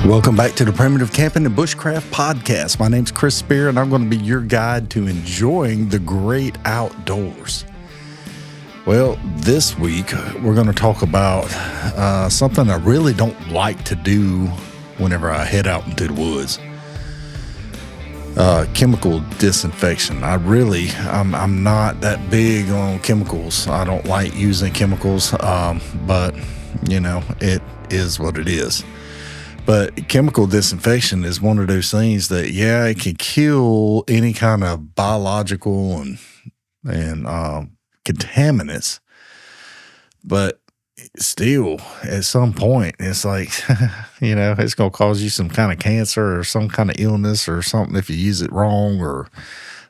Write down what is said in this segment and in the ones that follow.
Welcome back to the Primitive Camping and Bushcraft Podcast. My name's Chris Spear, and I'm going to be your guide to enjoying the great outdoors. Well, this week we're going to talk about something I really don't like to do whenever I head out into the woods. Chemical disinfection. I'm not that big on chemicals. I don't like using chemicals, but you know, it is what it is. But chemical disinfection is one of those things that, yeah, it can kill any kind of biological and contaminants. But still, at some point, it's like, you know, it's going to cause you some kind of cancer or some kind of illness or something if you use it wrong or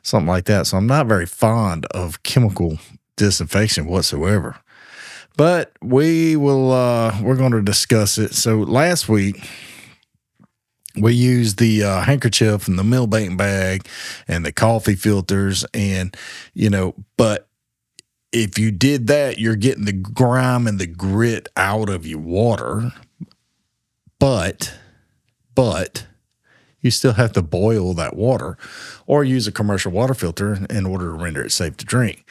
something like that. So I'm not very fond of chemical disinfection whatsoever. But we're going to discuss it. So last week, we used the handkerchief and the meal baiting bag and the coffee filters, and, you know, but if you did that, you're getting the grime and the grit out of your water, but you still have to boil that water or use a commercial water filter in order to render it safe to drink.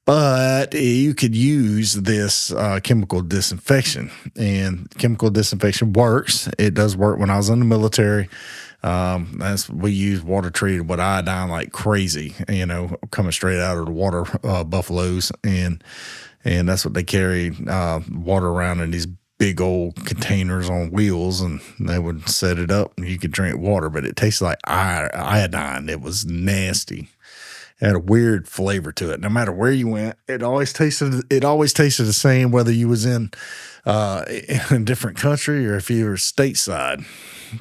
But you could use this chemical disinfection, and chemical disinfection works. It does work. When I was in the military, we use water treated with iodine like crazy, you know, coming straight out of the water buffaloes, and that's what they carried water around in these big old containers on wheels, and they would set it up and you could drink water, but it tasted like iodine. It was nasty. It had a weird flavor to it. No matter where you went, it always tasted the same, whether you was in a different country or if you were stateside.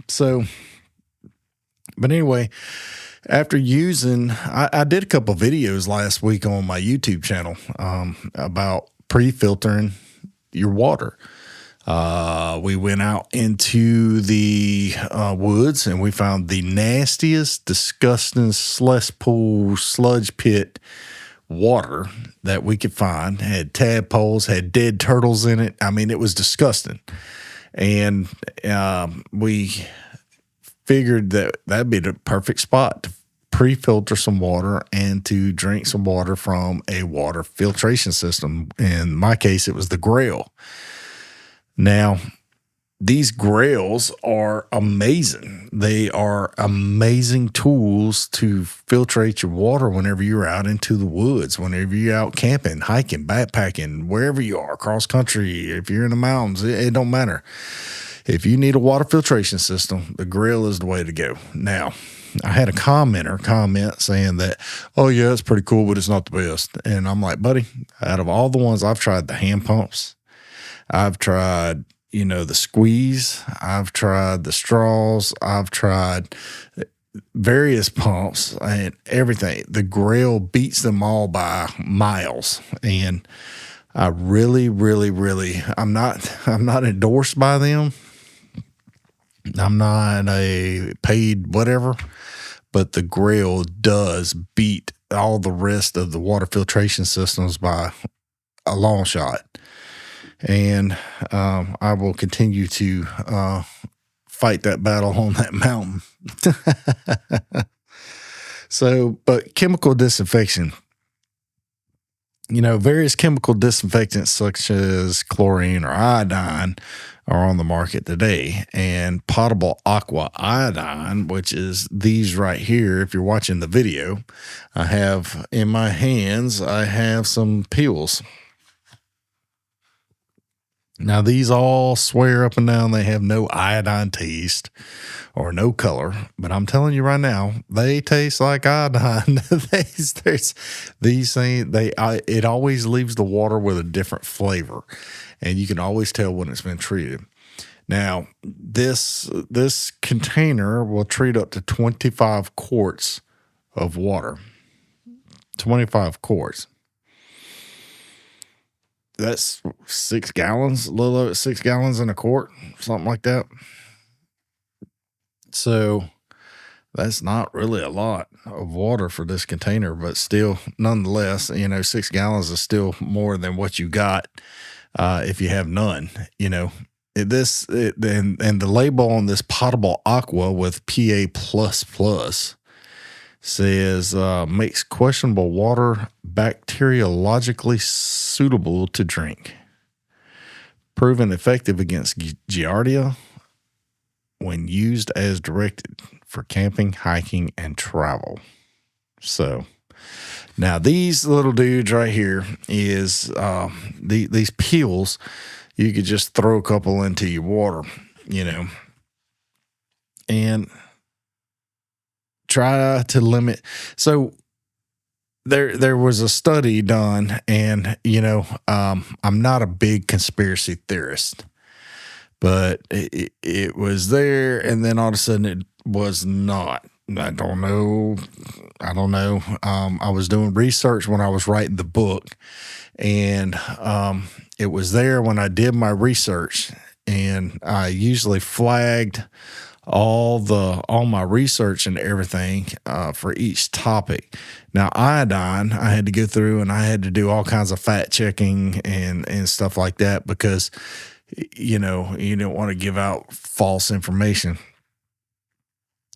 So, but anyway, after using, I did a couple videos last week on my YouTube channel about pre-filtering your water. We went out into the woods and we found the nastiest, disgusting cesspool sludge pit water that we could find. It had tadpoles, had dead turtles in it. I mean, it was disgusting. And we figured that that'd be the perfect spot to pre-filter some water and to drink some water from a water filtration system. In my case, it was the Grail. Now, these Grails are amazing. They are amazing tools to filtrate your water whenever you're out into the woods, whenever you're out camping, hiking, backpacking, wherever you are, cross country, if you're in the mountains, it don't matter. If you need a water filtration system, the Grail is the way to go. Now, I had a commenter comment saying that, oh, yeah, it's pretty cool, but it's not the best. And I'm like, buddy, out of all the ones I've tried, the hand pumps, I've tried, you know, the squeeze. I've tried the straws. I've tried various pumps and everything. The Grail beats them all by miles. And I really, I'm not endorsed by them. I'm not a paid whatever, but the Grail does beat all the rest of the water filtration systems by a long shot. And I will continue to fight that battle on that mountain. So, but chemical disinfection, you know, various chemical disinfectants such as chlorine or iodine are on the market today. And potable aqua iodine, which is these right here, if you're watching the video, I have in my hands, I have some pills. Now, these all swear up and down they have no iodine taste or no color, but I'm telling you right now, they taste like iodine. These things, it always leaves the water with a different flavor, and you can always tell when it's been treated. Now, this container will treat up to 25 quarts of water. 25 quarts. That's 6 gallons, a little over 6 gallons in a quart, something like that. So that's not really a lot of water for this container, but still, nonetheless, you know, 6 gallons is still more than what you got if you have none, you know. and the label on this potable aqua with PA plus plus says makes questionable water bacteriologically suitable to drink. Proven effective against Giardia when used as directed for camping, hiking, and travel. So now these little dudes right here is these peels. You could just throw a couple into your water, and try to limit. So there was a study done, and I'm not a big conspiracy theorist, but it was there, and then all of a sudden it was not. I don't know. I was doing research when I was writing the book, and it was there when I did my research, and I usually flagged all my research and everything for each topic. Now, iodine, I had to go through and I had to do all kinds of fact checking and stuff like that, because you don't want to give out false information.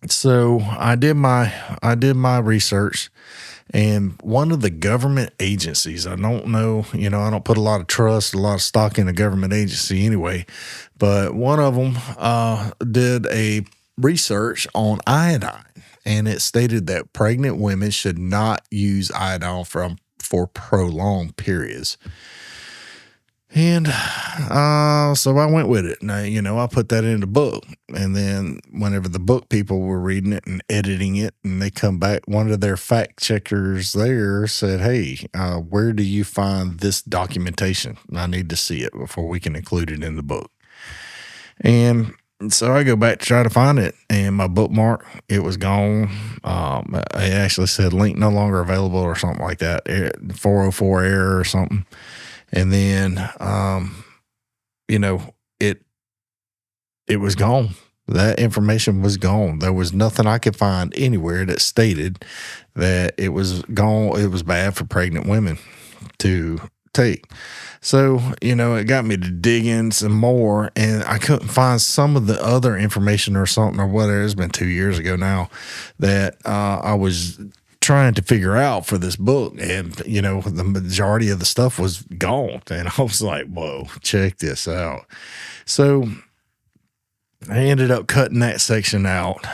So I did my research, and one of the government agencies, I don't know, I don't put a lot of trust, a lot of stock in a government agency anyway, but one of them did a research on iodine, and it stated that pregnant women should not use iodine for prolonged periods. And so I went with it. Now, I put that in the book. And then whenever the book people were reading it and editing it, and they come back, one of their fact checkers there said, "Hey, where do you find this documentation? I need to see it before we can include it in the book." And so I go back to try to find it, and my bookmark, it was gone. It actually said link no longer available or something like that, 404 error or something. And then, it was gone. That information was gone. There was nothing I could find anywhere that stated that it was gone. It was bad for pregnant women to take. So, it got me to dig in some more, and I couldn't find some of the other information or something or whatever. It's been 2 years ago now that I was trying to figure out for this book, and the majority of the stuff was gone, and I was like, whoa, check this out. So I ended up cutting that section out,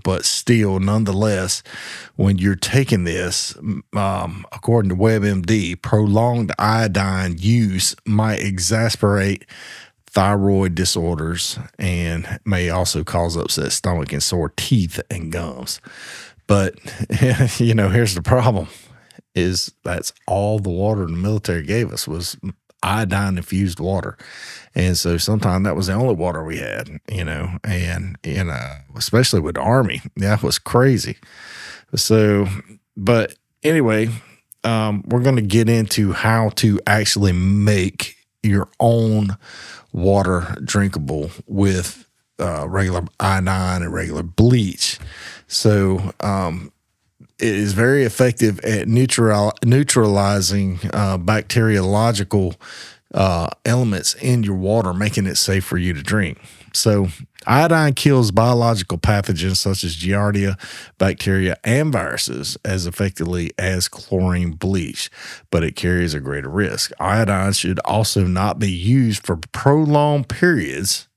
but still, nonetheless, when you're taking this, according to WebMD, prolonged iodine use might exacerbate thyroid disorders and may also cause upset stomach and sore teeth and gums. But, here's the problem, is that's all the water the military gave us was iodine-infused water. And so sometimes that was the only water we had, and, especially with the Army. That was crazy. So, but anyway, we're going to get into how to actually make your own water drinkable with regular iodine and regular bleach. So it is very effective at neutralizing bacteriological elements in your water, making it safe for you to drink. So iodine kills biological pathogens such as Giardia, bacteria, and viruses as effectively as chlorine bleach, but it carries a greater risk. Iodine should also not be used for prolonged periods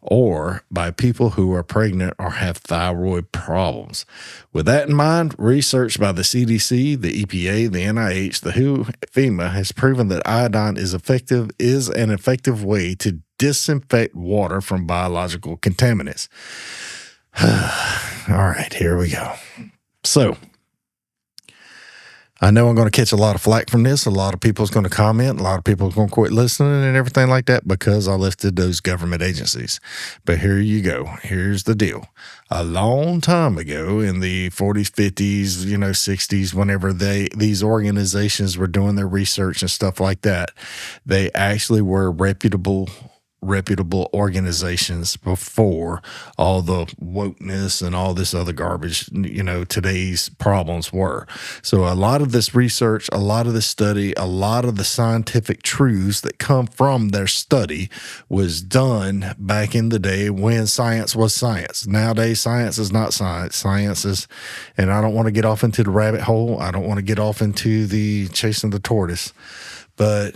or by people who are pregnant or have thyroid problems. With that in mind, research by the CDC, the EPA, the NIH, the WHO, FEMA has proven that iodine is an effective way to disinfect water from biological contaminants. All right, here we go. So, I know I'm going to catch a lot of flack from this. A lot of people's going to comment. A lot of people are going to quit listening and everything like that because I listed those government agencies. But here you go. Here's the deal. A long time ago in the 40s, 50s, 60s, whenever these organizations were doing their research and stuff like that, they actually were reputable reputable organizations before all the wokeness and all this other garbage, today's problems were. So a lot of this research, a lot of this study, a lot of the scientific truths that come from their study was done back in the day when science was science. Nowadays, science is not science. Science is, and I don't want to get off into the rabbit hole. I don't want to get off into the chasing the tortoise. But,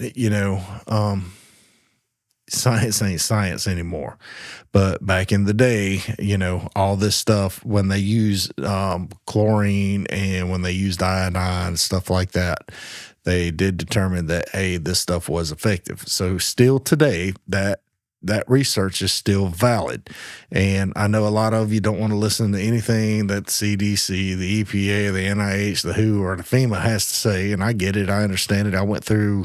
science ain't science anymore. But back in the day, all this stuff, when they used chlorine and when they used iodine, stuff like that, they did determine that, hey, this stuff was effective. So still today, that research is still valid. And I know a lot of you don't want to listen to anything that CDC, the EPA, the NIH, the WHO, or the FEMA has to say, and I get it. I understand it. I went through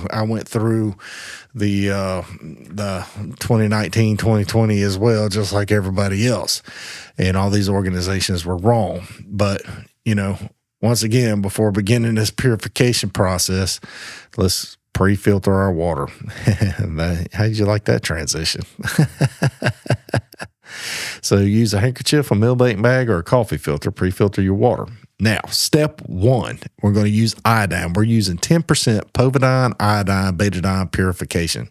the 2019, 2020 as well, just like everybody else. And all these organizations were wrong. But, once again, before beginning this purification process, let's pre-filter our water. How did you like that transition? So use a handkerchief, a meal-bait bag, or a coffee filter. Pre-filter your water. Now, step one, we're going to use iodine. We're using 10% povidone, iodine, betadine purification.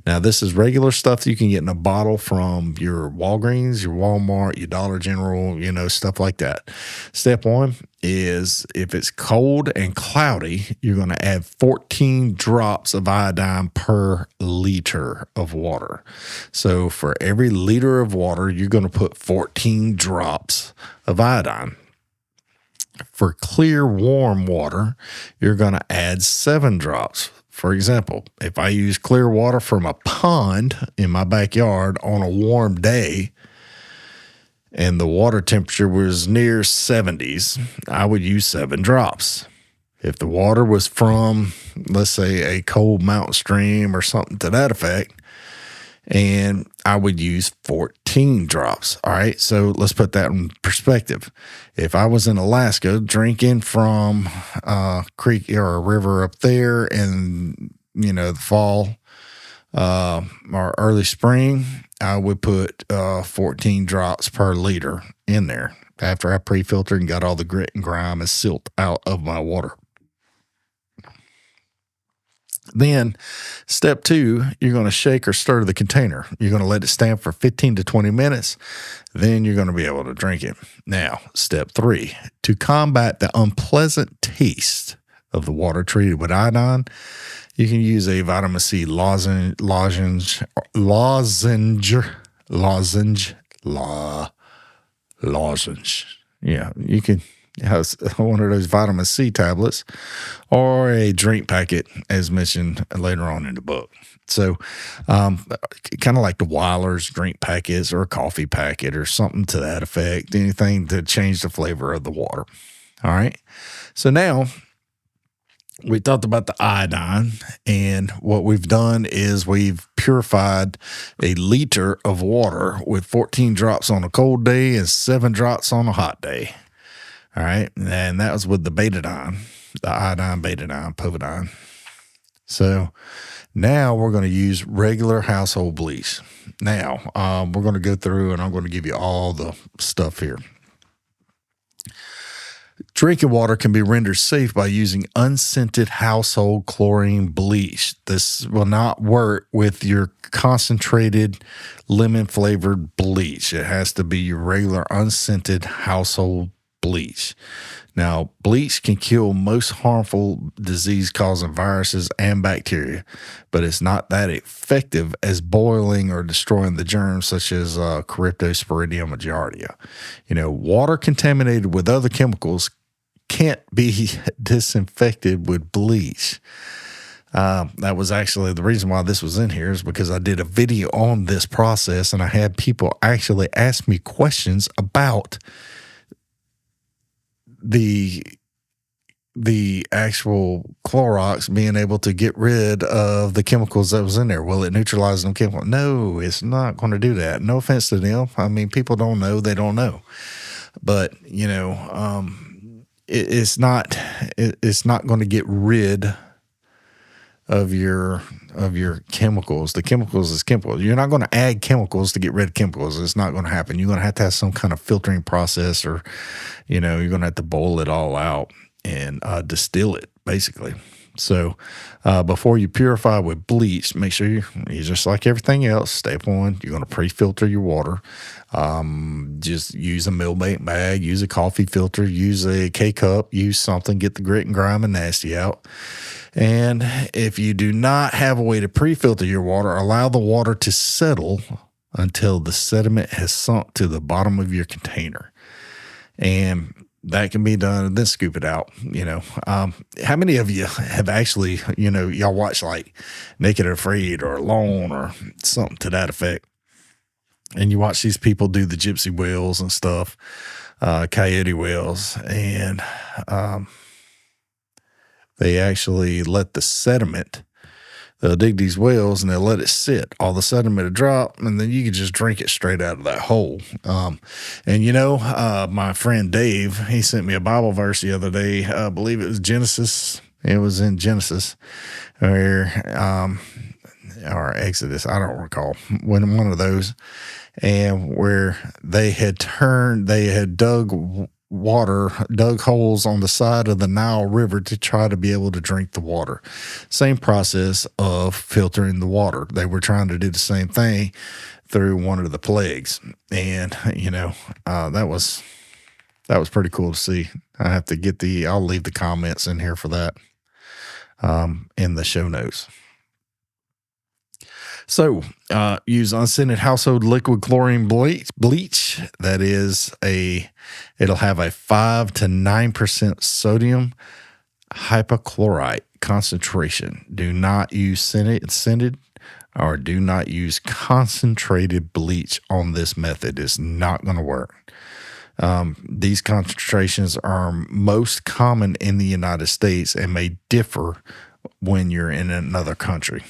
Now, this is regular stuff that you can get in a bottle from your Walgreens, your Walmart, your Dollar General, stuff like that. Step one is if it's cold and cloudy, you're going to add 14 drops of iodine per liter of water. So for every liter of water, you're going to put 14 drops of iodine. For clear, warm water, you're going to add 7 drops. For example, if I use clear water from a pond in my backyard on a warm day and the water temperature was near 70s, I would use 7 drops. If the water was from, let's say, a cold mountain stream or something to that effect, and I would use 14 drops. All right, so let's put that in perspective. If I was in Alaska drinking from a creek or a river up there in, the fall or early spring, I would put 14 drops per liter in there after I pre-filtered and got all the grit and grime and silt out of my water. Then step 2, you're going to shake or stir the container. You're going to let it stand for 15 to 20 minutes. Then you're going to be able to drink it. Now, step 3, to combat the unpleasant taste of the water treated with iodine, you can use a vitamin C lozenge. Yeah, you can have one of those vitamin C tablets or a drink packet, as mentioned later on in the book. So kind of like the Weiler's drink packets or a coffee packet or something to that effect, anything to change the flavor of the water. All right. So now we talked about the iodine, and what we've done is we've purified a liter of water with 14 drops on a cold day and 7 drops on a hot day. All right, and that was with the betadine, the iodine, betadine, povidone. So now we're going to use regular household bleach. Now we're going to go through, and I'm going to give you all the stuff here. Drinking water can be rendered safe by using unscented household chlorine bleach. This will not work with your concentrated lemon-flavored bleach. It has to be your regular unscented household bleach. Now, bleach can kill most harmful disease-causing viruses and bacteria, but it's not that effective as boiling or destroying the germs such as Cryptosporidium or Giardia. Water contaminated with other chemicals can't be disinfected with bleach. That was actually the reason why this was in here, is because I did a video on this process, and I had people actually ask me questions about the actual Clorox being able to get rid of the chemicals that was in there. Will it neutralize them chemicals? No, it's not going to do that. No offense to them. I mean, people don't know, they don't know. But, it's not going to get rid of your chemicals. The chemicals is chemicals. You're not going to add chemicals to get rid of chemicals. It's not going to happen. You're going to have some kind of filtering process, or you're going to have to boil it all out and distill it, basically. So before you purify with bleach, make sure you just like everything else. Step one, you're going to pre-filter your water. Just use a millmate bag, use a coffee filter, use a K-cup, use something, get the grit and grime and nasty out. And if you do not have a way to pre-filter your water, allow the water to settle until the sediment has sunk to the bottom of your container. And that can be done, and then scoop it out. How many of you have actually, y'all watch like Naked and Afraid or Alone or something to that effect, and you watch these people do the gypsy whales and stuff, coyote whales, and they actually let the sediment, they'll dig these wells and they'll let it sit. All the sediment will drop, and then you can just drink it straight out of that hole. My friend Dave, he sent me a Bible verse the other day. I believe it was Genesis. It was in Genesis, or Exodus. I don't recall. When one of those, and where they had dug holes on the side of the Nile River to try to be able to drink the water. Same process of filtering the water. They were trying to do the same thing through one of the plagues. And, that was pretty cool to see. I have to I'll leave the comments in here for that, in the show notes. So, use unscented household liquid chlorine bleach. That is it'll have a 5 to 9% sodium hypochlorite concentration. Do not use scented or do not use concentrated bleach on this method. It's not going to work. These concentrations are most common in the United States and may differ when you're in another country.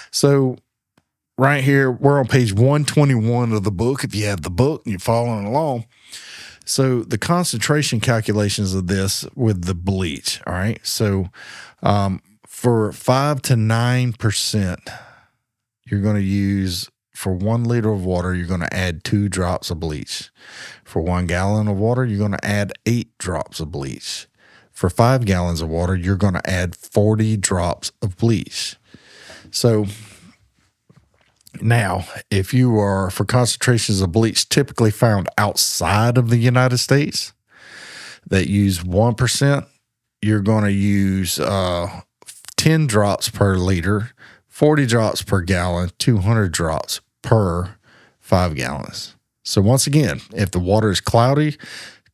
So right here, we're on page 121 of the book. If you have the book and you're following along. So the concentration calculations of this with the bleach, all right? So for 5 to 9%, you're going to use, for 1 liter of water, you're going to add 2 drops of bleach. For 1 gallon of water, you're going to add 8 drops of bleach. For 5 gallons of water, you're going to add 40 drops of bleach. So now, if you are for concentrations of bleach typically found outside of the United States that use 1%, you're going to use 10 drops per liter, 40 drops per gallon, 200 drops per 5 gallons. So once again, if the water is cloudy,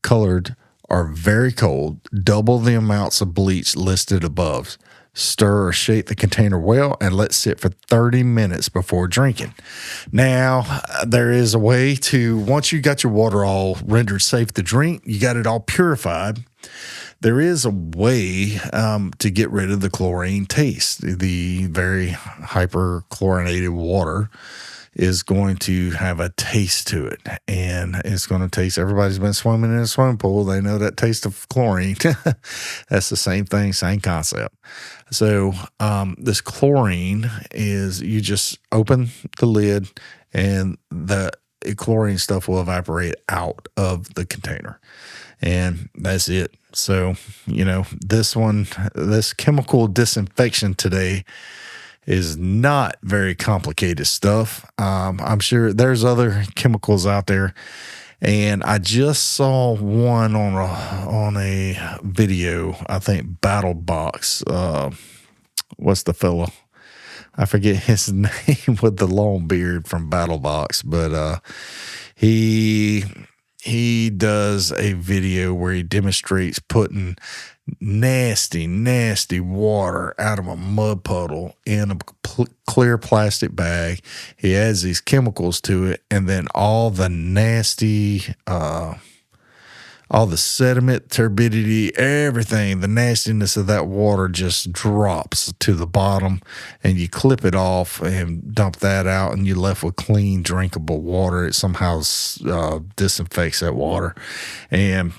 colored, or very cold, double the amounts of bleach listed above. Stir or shake the container well and let sit for 30 minutes before drinking. Now, there is a way to, once you got your water all rendered safe to drink, you got it all purified, there is a way to get rid of the chlorine taste. The very hyperchlorinated water is going to have a taste to it, and it's going to taste, everybody's been swimming in a swimming pool. They know that taste of chlorine. That's the same thing, same concept. So this chlorine is, you just open the lid and the chlorine stuff will evaporate out of the container, and that's it. So, this chemical disinfection today is not very complicated stuff. I'm sure there's other chemicals out there, and I just saw one on a video. I think Battle Box. What's the fellow? I forget his name with the long beard from Battle Box, but he does a video where he demonstrates putting nasty water out of a mud puddle in a clear plastic bag. He adds these chemicals to it, and then all the nasty, all the sediment, turbidity, everything, the nastiness of that water just drops to the bottom, and you clip it off and dump that out, and you're left with clean, drinkable water. It somehow disinfects that water. And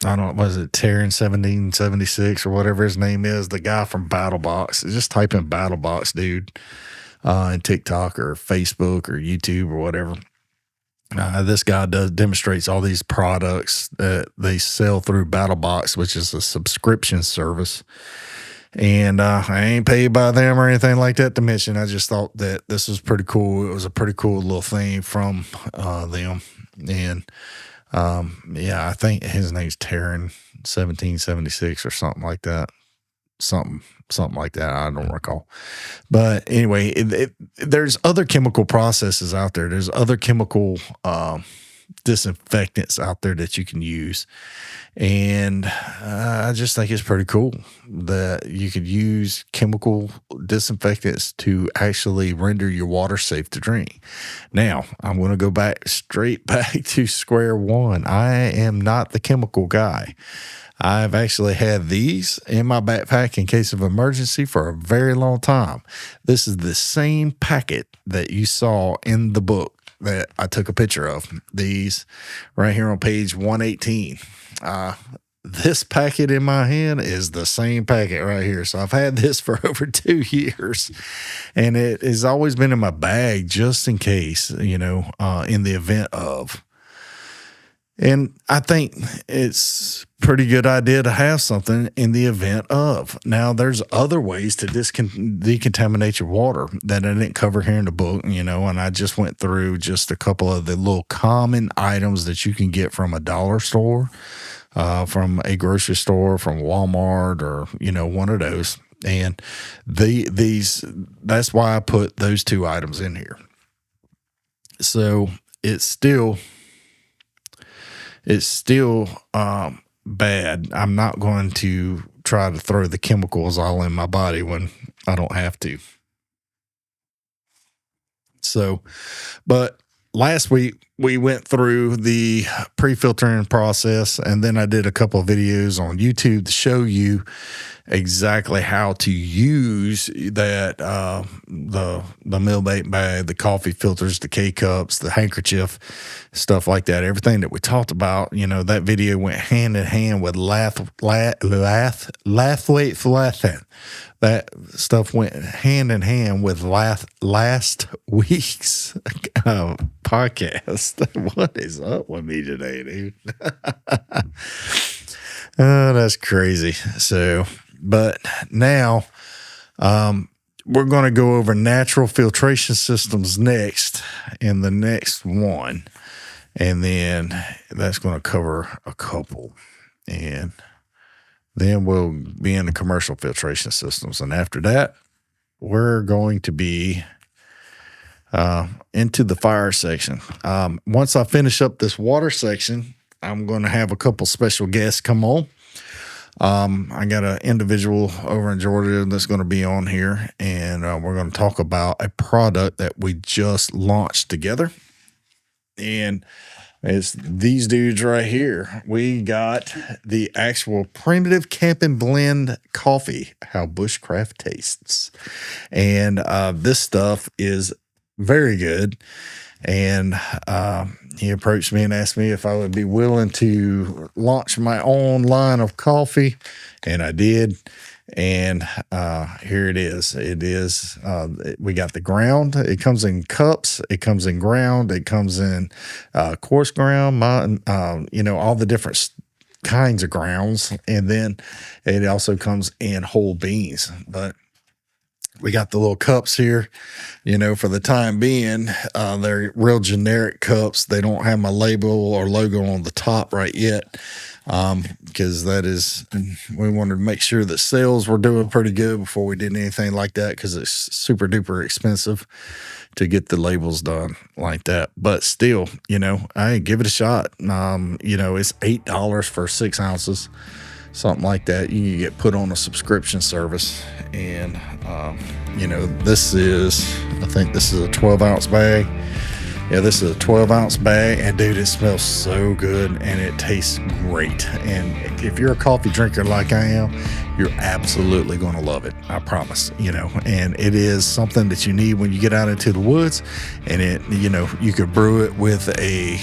I don't, was it Terran 1776 or whatever his name is, the guy from BattleBox. Just type in BattleBox, dude, in TikTok or Facebook or YouTube or whatever. This guy demonstrates all these products that they sell through BattleBox, which is a subscription service. And I ain't paid by them or anything like that to mention. I just thought that this was pretty cool. It was a pretty cool little thing from them. And yeah, I think his name's Terran 1776 or something like that. Something like that. I don't recall. But anyway, there's other chemical processes out there. There's other chemical disinfectants out there that you can use. And I just think it's pretty cool that you could use chemical disinfectants to actually render your water safe to drink. Now, I'm going to go straight back to square one. I am not the chemical guy. I've actually had these in my backpack in case of emergency for a very long time. This is the same packet that you saw in the book that I took a picture of. These right here on page 118. This packet in my hand is the same packet right here. So I've had this for over 2 years, and it has always been in my bag just in case, in the event of. And I think it's a pretty good idea to have something in the event of. Now, there's other ways to decontaminate your water that I didn't cover here in the book, and I just went through just a couple of the little common items that you can get from a dollar store, from a grocery store, from Walmart, or, one of those. And that's why I put those 2 items in here. So it's still bad. I'm not going to try to throw the chemicals all in my body when I don't have to. So, but last week we went through the pre-filtering process, and then I did a couple of videos on YouTube to show you exactly how to use that, the millbait bag, the coffee filters, the K-cups, the handkerchief, stuff like that. Everything that we talked about, that video went hand in hand with that stuff went hand in hand with last week's podcast. What is up with me today, dude? Oh, that's crazy. So, but now we're going to go over natural filtration systems next in the next one. And then that's going to cover a couple. And then we'll be in the commercial filtration systems. And after that, we're going to be into the fire section. Once I finish up this water section, I'm going to have a couple special guests come on. I got an individual over in Georgia that's going to be on here, and we're going to talk about a product that we just launched together. And it's these dudes right here. We got the actual Primitive Campin Blend Coffee, how bushcraft tastes. And this stuff is very good. And he approached me and asked me if I would be willing to launch my own line of coffee, and I did. And here it is. We got the ground. It comes in cups. It comes in ground. It comes in coarse ground, all the different kinds of grounds. And then it also comes in whole beans. But we got the little cups here, for the time being. They're real generic cups. They don't have my label or logo on the top right yet, because we wanted to make sure that sales were doing pretty good before we did anything like that, because it's super duper expensive to get the labels done like that. But still, I give it a shot. It's $8 for 6 ounces. Something like that. You can get put on a subscription service. And, I think this is a 12-ounce bag. Yeah, this is a 12-ounce bag, and dude, it smells so good and it tastes great. And if you're a coffee drinker like I am, you're absolutely going to love it. I promise, and it is something that you need when you get out into the woods. And you could brew it with a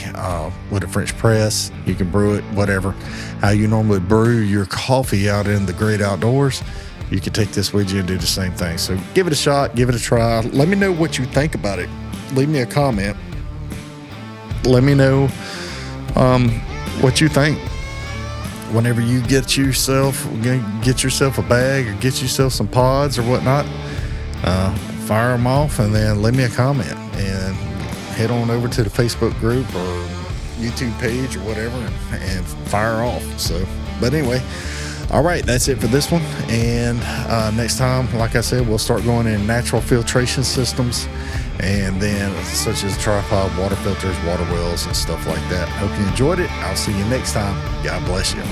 French press. You can brew it whatever, how you normally brew your coffee out in the great outdoors. You can take this with you and do the same thing. So give it a shot, give it a try. Let me know what you think about it. Leave me a comment. Let me know what you think. Whenever you get yourself a bag or get yourself some pods or whatnot, fire them off and then leave me a comment, and head on over to the Facebook group or YouTube page or whatever and fire off. So, but anyway, all right, that's it for this one. And next time, like I said, we'll start going in natural filtration systems, and then such as tripod, water filters, water wells, and stuff like that. Hope you enjoyed it. I'll see you next time. God bless you.